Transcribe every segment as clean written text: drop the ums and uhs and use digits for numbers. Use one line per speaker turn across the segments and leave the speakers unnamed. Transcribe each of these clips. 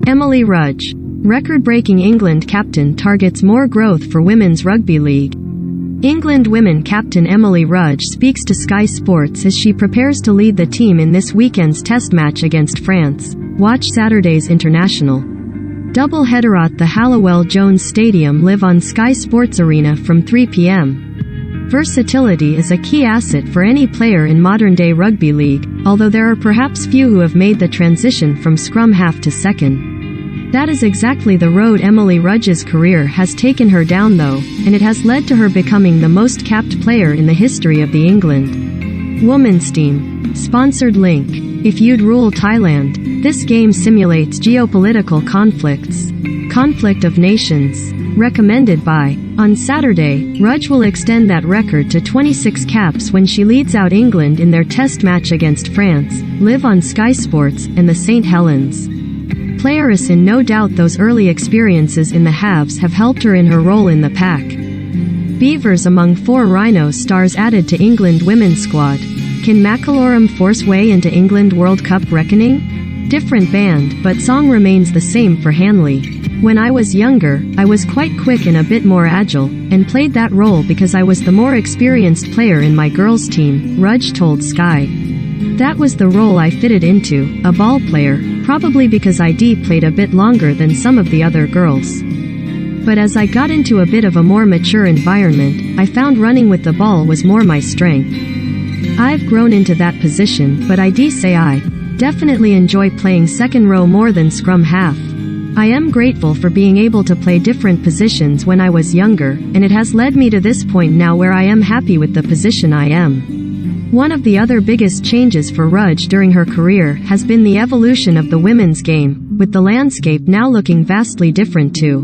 Emily Rudge. Record-breaking England captain targets more growth for Women's Rugby League. England women captain Emily Rudge speaks to Sky Sports as she prepares to lead the team in this weekend's test match against France. Watch Saturday's international double-header at the Halliwell-Jones Stadium live on Sky Sports Arena from 3 p.m. Versatility is a key asset for any player in modern-day rugby league, although there are perhaps few who have made the transition from scrum half to second. That is exactly the road Emily Rudge's career has taken her down though, and it has led to her becoming the most capped player in the history of the England women's team. Sponsored link. If you'd rule Thailand, this game simulates geopolitical conflicts. Conflict of Nations. Recommended by. On Saturday, Rudge will extend that record to 26 caps when she leads out England in their test match against France, live on Sky Sports, and the St. Helens. Playeress in no doubt those early experiences in the halves have helped her in her role in the pack. Beavers among 4 Rhino stars added to England women's squad. Can Macalorum force way into England World Cup reckoning? Different band, but song remains the same for Hanley. When I was younger, I was quite quick and a bit more agile, and played that role because I was the more experienced player in my girls' team, Rudge told Sky. That was the role I fitted into, a ball player, probably because I played a bit longer than some of the other girls. But as I got into a bit of a more mature environment, I found running with the ball was more my strength. I've grown into that position, but I definitely enjoy playing second row more than scrum half. I am grateful for being able to play different positions when I was younger, and it has led me to this point now where I am happy with the position I am. One of the other biggest changes for Rudge during her career has been the evolution of the women's game, with the landscape now looking vastly different too.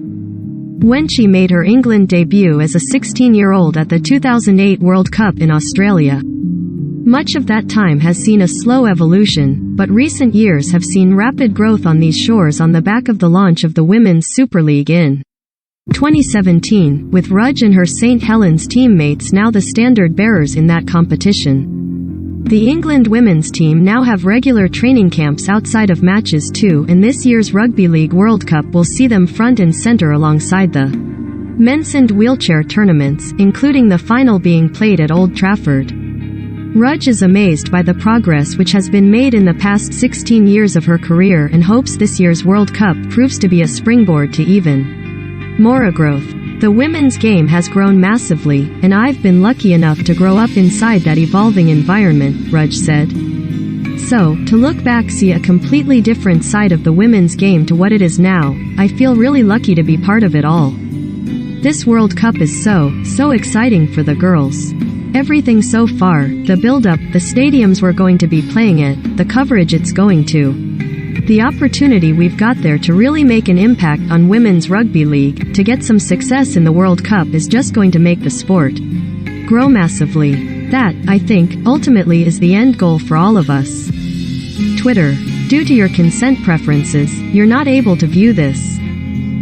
When she made her England debut as a 16-year-old at the 2008 World Cup in Australia. Much of that time has seen a slow evolution, but recent years have seen rapid growth on these shores on the back of the launch of the Women's Super League in 2017, with Rudge and her St. Helens teammates now the standard bearers in that competition. The England women's team now have regular training camps outside of matches too, and this year's Rugby League World Cup will see them front and center alongside the men's wheelchair tournaments, including the final being played at Old Trafford. Rudge is amazed by the progress which has been made in the past 16 years of her career and hopes this year's World Cup proves to be a springboard to even more growth. The women's game has grown massively, and I've been lucky enough to grow up inside that evolving environment, Rudge said. So, to look back see a completely different side of the women's game to what it is now, I feel really lucky to be part of it all. This World Cup is so exciting for the girls. Everything so far, the build-up, the stadiums we're going to be playing at, the coverage it's going to. The opportunity we've got there to really make an impact on women's rugby league, to get some success in the World Cup is just going to make the sport grow massively. That, I think, ultimately is the end goal for all of us. Twitter. Due to your consent preferences, you're not able to view this.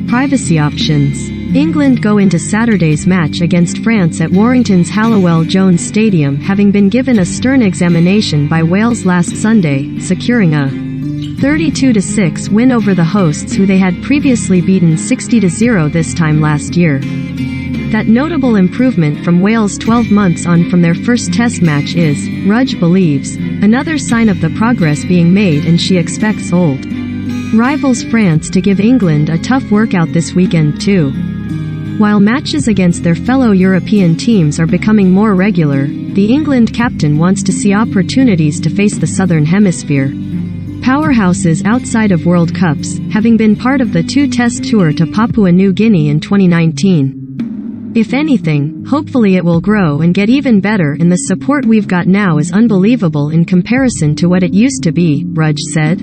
Privacy options. England go into Saturday's match against France at Warrington's Halliwell-Jones Stadium having been given a stern examination by Wales last Sunday, securing a 32-6 win over the hosts who they had previously beaten 60-0 this time last year. That notable improvement from Wales 12 months on from their first test match is, Rudge believes, another sign of the progress being made, and she expects old rivals France to give England a tough workout this weekend too. While matches against their fellow European teams are becoming more regular, the England captain wants to see opportunities to face the Southern Hemisphere powerhouses outside of World Cups, having been part of the 2-test tour to Papua New Guinea in 2019. If anything, hopefully it will grow and get even better, and the support we've got now is unbelievable in comparison to what it used to be, Rudge said.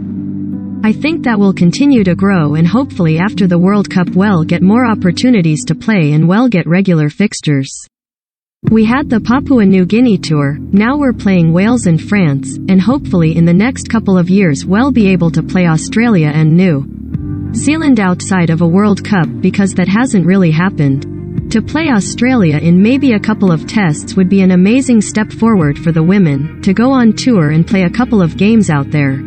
I think that will continue to grow, and hopefully after the World Cup we'll get more opportunities to play and we'll get regular fixtures. We had the Papua New Guinea tour, now we're playing Wales and France, and hopefully in the next couple of years we'll be able to play Australia and New Zealand outside of a World Cup, because that hasn't really happened. To play Australia in maybe a couple of tests would be an amazing step forward for the women, to go on tour and play a couple of games out there.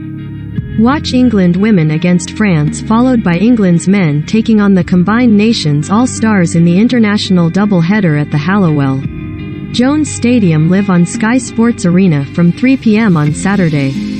Watch England women against France, followed by England's men taking on the combined nations All-Stars in the international double-header at the Hallowell Jones Stadium live on Sky Sports Arena from 3 p.m. on Saturday.